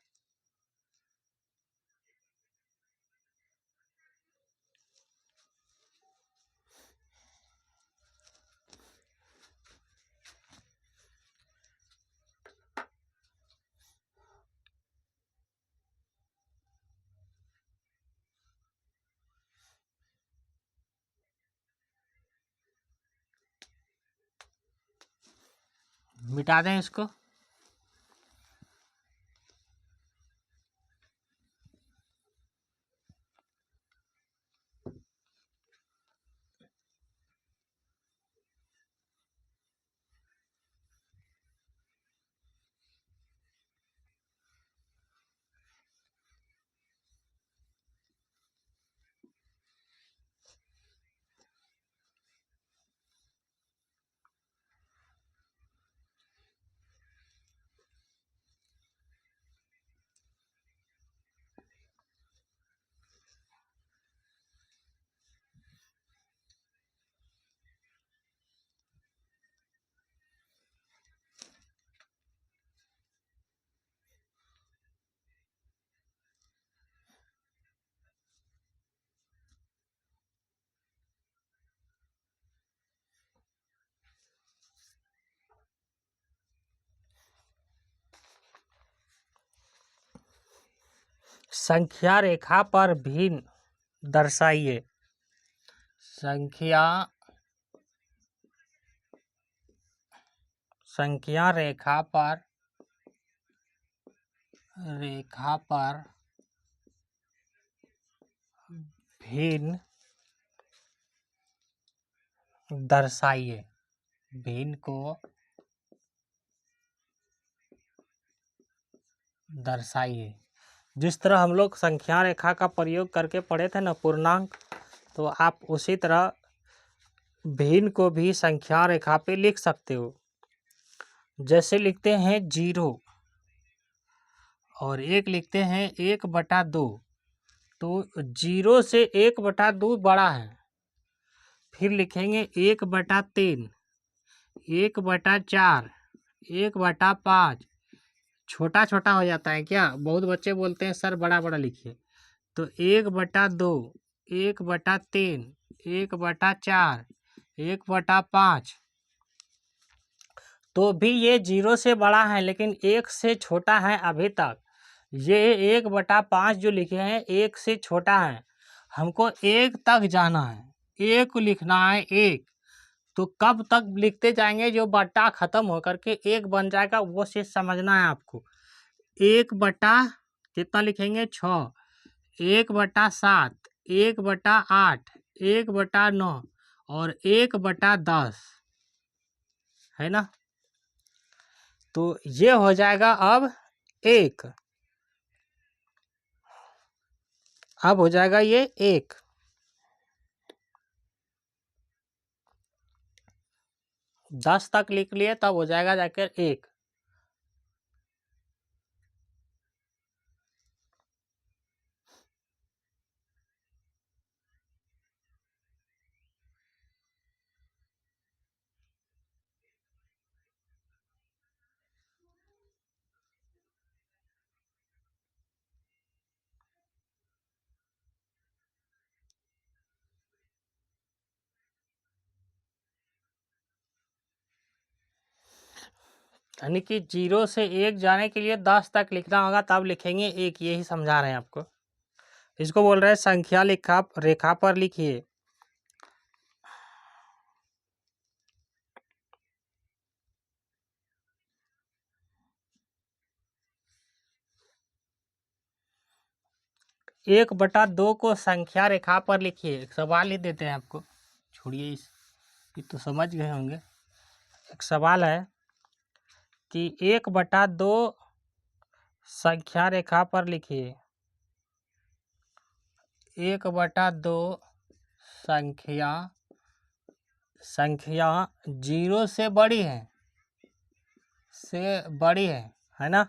मिटा दें इसको। संख्या रेखा पर भिन्न दर्शाइए। संख्या रेखा पर भिन्न दर्शाइए। भिन्न को दर्शाइए। जिस तरह हम लोग संख्या रेखा का प्रयोग करके पढ़े थे ना पूर्णांक, तो आप उसी तरह भिन्न को भी संख्या रेखा पे लिख सकते हो। जैसे लिखते हैं 0 और एक लिखते हैं 1/2, तो 0 से 1/2 बड़ा है। फिर लिखेंगे 1/3, 1/4, 1/5, छोटा छोटा हो जाता है क्या? बहुत बच्चे बोलते हैं सर बड़ा बड़ा लिखिए। तो 1/2, 1/3, 1/4, 1/5, तो भी ये 0 से बड़ा है लेकिन 1 से छोटा है अभी तक। ये 1/5 जो लिखे हैं 1 से छोटा है, हमको 1 तक जाना है, 1 लिखना है 1। तो कब तक लिखते जाएंगे जो बट्टा खत्म होकर के 1 बन जाएगा, वो चीज समझना है आपको। 1 कितना लिखेंगे 6, 1/7, 1/8, 1/9 और 1/10, है ना? तो ये हो जाएगा अब 1, अब हो जाएगा ये 1। 10 तक लिख लिए तब हो जाएगा जाकर 1। यानी कि 0 से 1 जाने के लिए 10 तक लिखना होगा, तब लिखेंगे 1। यही समझा रहे हैं आपको। इसको बोल रहे हैं संख्या रेखा पर लिखिए। एक बटा दो को संख्या रेखा पर लिखिए। एक सवाल ही देते हैं आपको, छोड़िए इस, ये तो समझ गए होंगे। एक सवाल है कि 1/2 संख्या रेखा पर लिखिए। 1/2 संख्या 0 से बड़ी है ना?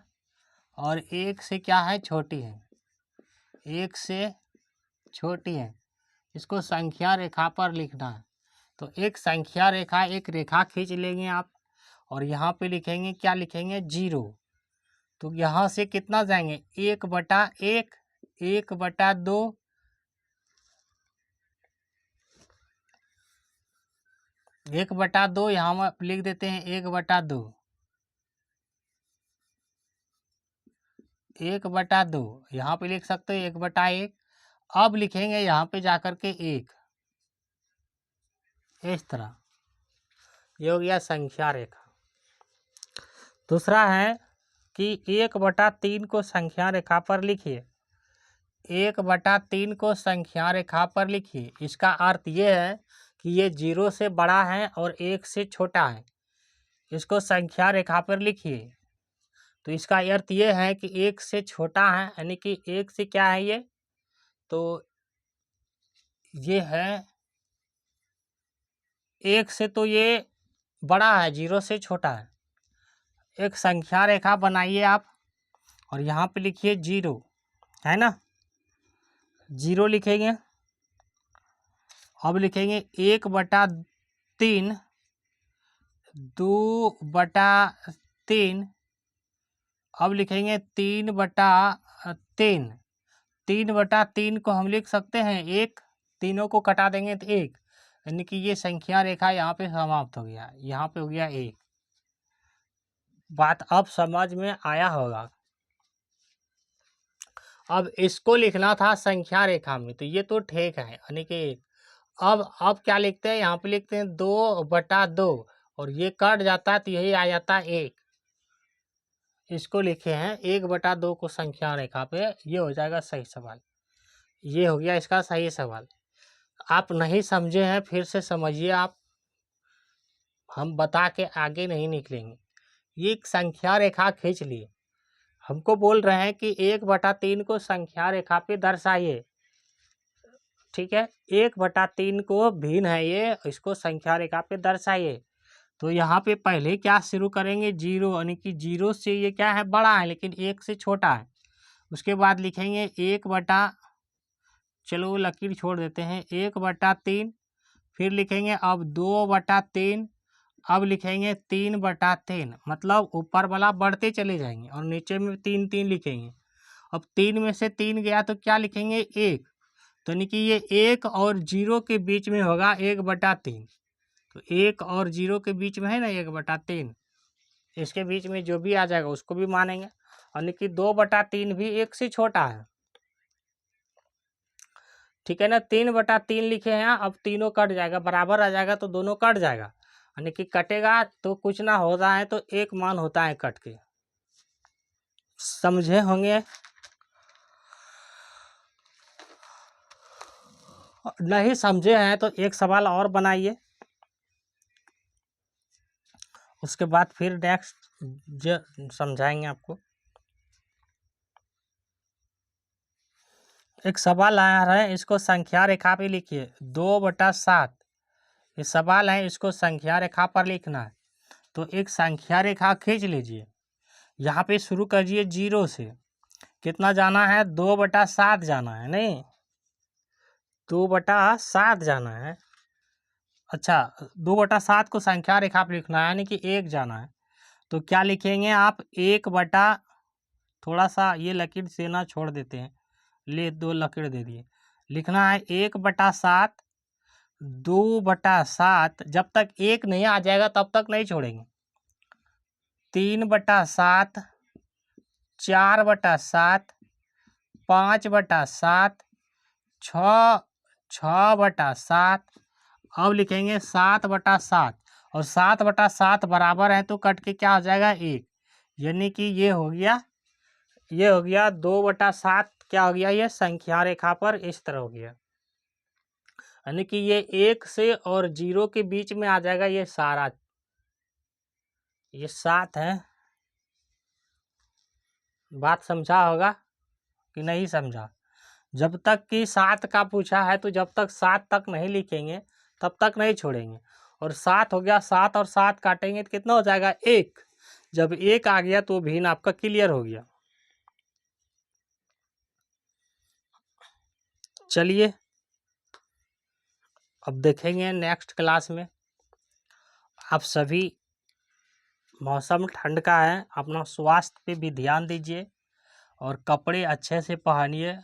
और 1 से क्या है? छोटी है। 1 से छोटी है। इसको संख्या रेखा पर लिखना है। तो एक संख्या रेखा, एक रेखा खींच लेंगे आप और यहाँ पे लिखेंगे, क्या लिखेंगे? 0। तो यहाँ से कितना जाएंगे? 1/1, 1/2, 1/2 यहाँ लिख देते हैं 1/2, 1/2 यहाँ पे लिख सकते हैं 1/1। अब लिखेंगे यहाँ पे जाकर के 1, इस तरह। ये हो गया संख्या रेखा। दूसरा है कि 1/3 को संख्या रेखा पर लिखिए। 1/3 को संख्या रेखा पर लिखिए। इसका अर्थ ये है कि ये 0 से बड़ा है और 1 से छोटा है। इसको संख्या रेखा पर लिखिए। तो इसका अर्थ ये है कि 1 से छोटा है, यानी कि 1 से क्या है ये? तो ये है 1 से, तो ये बड़ा है, 0 से छोटा है। एक संख्या रेखा बनाइए आप और यहाँ पे लिखिए 0, है ना? 0 लिखेंगे। अब लिखेंगे 1/3, 2/3। अब लिखेंगे 3/3। 3/3 को हम लिख सकते हैं 1, तीनों को कटा देंगे तो 1, यानी कि ये संख्या रेखा यहाँ पे समाप्त हो गया। यहाँ पे हो गया 1। बात अब समझ में आया होगा। अब इसको लिखना था संख्या रेखा में, तो ये तो ठीक है, यानी कि अब क्या लिखते हैं, यहाँ पे लिखते हैं 2/2 और ये कट जाता है तो यही आ जाता है 1। इसको लिखे हैं 1/2 को संख्या रेखा पे, ये हो जाएगा सही सवाल। ये हो गया इसका सही सवाल। आप नहीं समझे हैं, फिर से समझिए आप, हम बता के आगे नहीं निकलेंगे। ये एक संख्या रेखा खींच लिए, हमको बोल रहे हैं कि 1/3 को संख्या रेखा पे दर्शाइए। ठीक है, 1/3 को भिन्न है ये, इसको संख्या रेखा पे दर्शाइए। तो यहाँ पे पहले क्या शुरू करेंगे, 0, यानी कि 0 से ये क्या है, बड़ा है लेकिन 1 से छोटा है। उसके बाद लिखेंगे 1 चलो लकीर छोड़ देते हैं, 1/3। फिर लिखेंगे अब 2/3। अब लिखेंगे 3/3, मतलब ऊपर वाला बढ़ते चले जाएंगे और नीचे में 3 लिखेंगे। अब 3 में से 3 गया तो क्या लिखेंगे, 1। तो यानी कि ये 1 और 0 के बीच में होगा 1/3। तो 1 और 0 के बीच में है ना 1/3, इसके बीच में जो भी आ जाएगा उसको भी मानेंगे। यानी कि 2/3 भी 1 से छोटा है। ठीक है ना, 3/3 लिखे हैं, अब तीनों कट जाएगा, बराबर आ जाएगा तो दोनों कट जाएगा। यानी कि कटेगा तो कुछ ना हो रहा है तो एक मान होता है कट के। समझे होंगे, नहीं समझे हैं तो एक सवाल और बनाइए, उसके बाद फिर नेक्स्ट जो समझाएंगे आपको। एक सवाल आ रहा है, इसको संख्या रेखा पे लिखिए, 2/7। ये सवाल है, इसको संख्या रेखा पर लिखना है। तो एक संख्या रेखा खींच लीजिए, यहाँ पे शुरू करिए 0 से, कितना जाना है, 2/7 जाना है, नहीं 2/7 जाना है। अच्छा, 2/7 को संख्या रेखा पर लिखना है, यानी कि 1 जाना है। तो क्या लिखेंगे आप, 1 थोड़ा सा ये लकीर देना छोड़ देते हैं, ले 2 लकीर दे दिए। लिखना है 1/7, 2/7, जब तक 1 नहीं आ जाएगा तब तक नहीं छोड़ेंगे। 3/7, 4/7, 5/7, 6/7। अब लिखेंगे 7/7, और 7/7 बराबर है तो कट के क्या हो जाएगा, 1। यानी कि ये हो गया 2/7, क्या हो गया, ये संख्या रेखा पर इस तरह हो गया। यानी कि ये 1 से और 0 के बीच में आ जाएगा ये सारा, ये 7 है। बात समझा होगा कि नहीं समझा। जब तक कि 7 का पूछा है तो जब तक 7 तक नहीं लिखेंगे तब तक नहीं छोड़ेंगे। और 7 हो गया, 7 और 7 काटेंगे तो कितना हो जाएगा, 1। जब 1 आ गया तो भिन्न आपका क्लियर हो गया। चलिए अब देखेंगे नेक्स्ट क्लास में। आप सभी, मौसम ठंड का है, अपना स्वास्थ्य पे भी ध्यान दीजिए और कपड़े अच्छे से पहनिए,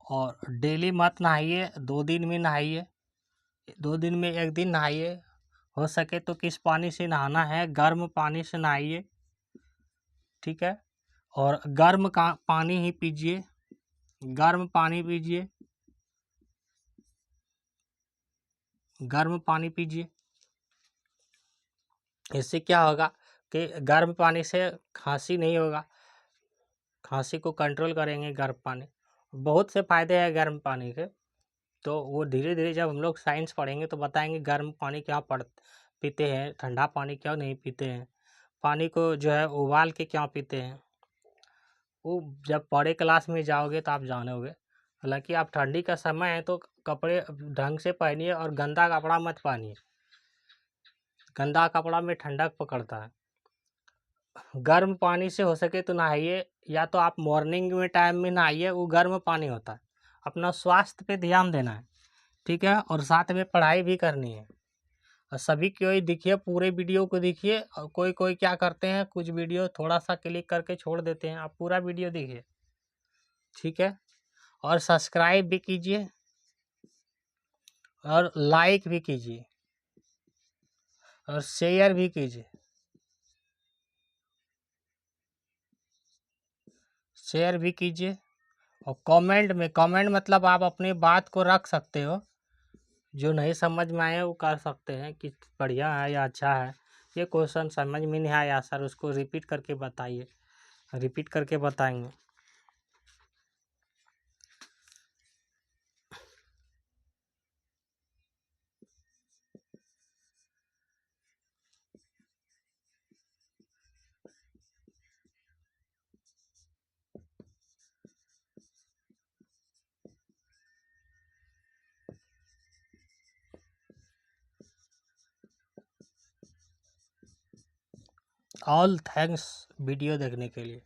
और डेली मत नहाइए, 2 दिन में नहाइए, 2 दिन में 1 दिन नहाइए। हो सके तो किस पानी से नहाना है, गर्म पानी से नहाइए। ठीक है, और गर्म का पानी ही पीजिए, गर्म पानी पीजिए, गर्म पानी पीजिए। इससे क्या होगा कि गर्म पानी से खांसी नहीं होगा, खांसी को कंट्रोल करेंगे गर्म पानी। बहुत से फ़ायदे हैं गर्म पानी के, तो वो धीरे धीरे जब हम लोग साइंस पढ़ेंगे तो बताएंगे गर्म पानी क्या पीते हैं, ठंडा पानी क्यों नहीं पीते हैं, पानी को जो है उबाल के क्यों पीते हैं। वो जब बड़े क्लास में जाओगे तो आप जानोगे। हालांकि आप ठंडी का समय है तो कपड़े ढंग से पहनिए और गंदा कपड़ा मत पहनिए, गंदा कपड़ा में ठंडक पकड़ता है। गर्म पानी से हो सके तो नहाइए, या तो आप मॉर्निंग में टाइम में नहाइए, वो गर्म पानी होता है। अपना स्वास्थ्य पे ध्यान देना है, ठीक है, और साथ में पढ़ाई भी करनी है। और सभी कोई देखिए, पूरे वीडियो को देखिए, और कोई कोई क्या करते हैं, कुछ वीडियो थोड़ा सा क्लिक करके छोड़ देते हैं, आप पूरा वीडियो देखिए। ठीक है, और सब्सक्राइब भी कीजिए और लाइक भी कीजिए और शेयर भी कीजिए। शेयर भी कीजिए। और कमेंट मतलब आप अपनी बात को रख सकते हो, जो नहीं समझ में आए वो कर सकते हैं कि बढ़िया है या अच्छा है, ये क्वेश्चन समझ में नहीं आया सर उसको रिपीट करके बताइए, रिपीट करके बताएंगे। ऑल थैंक्स वीडियो देखने के लिए।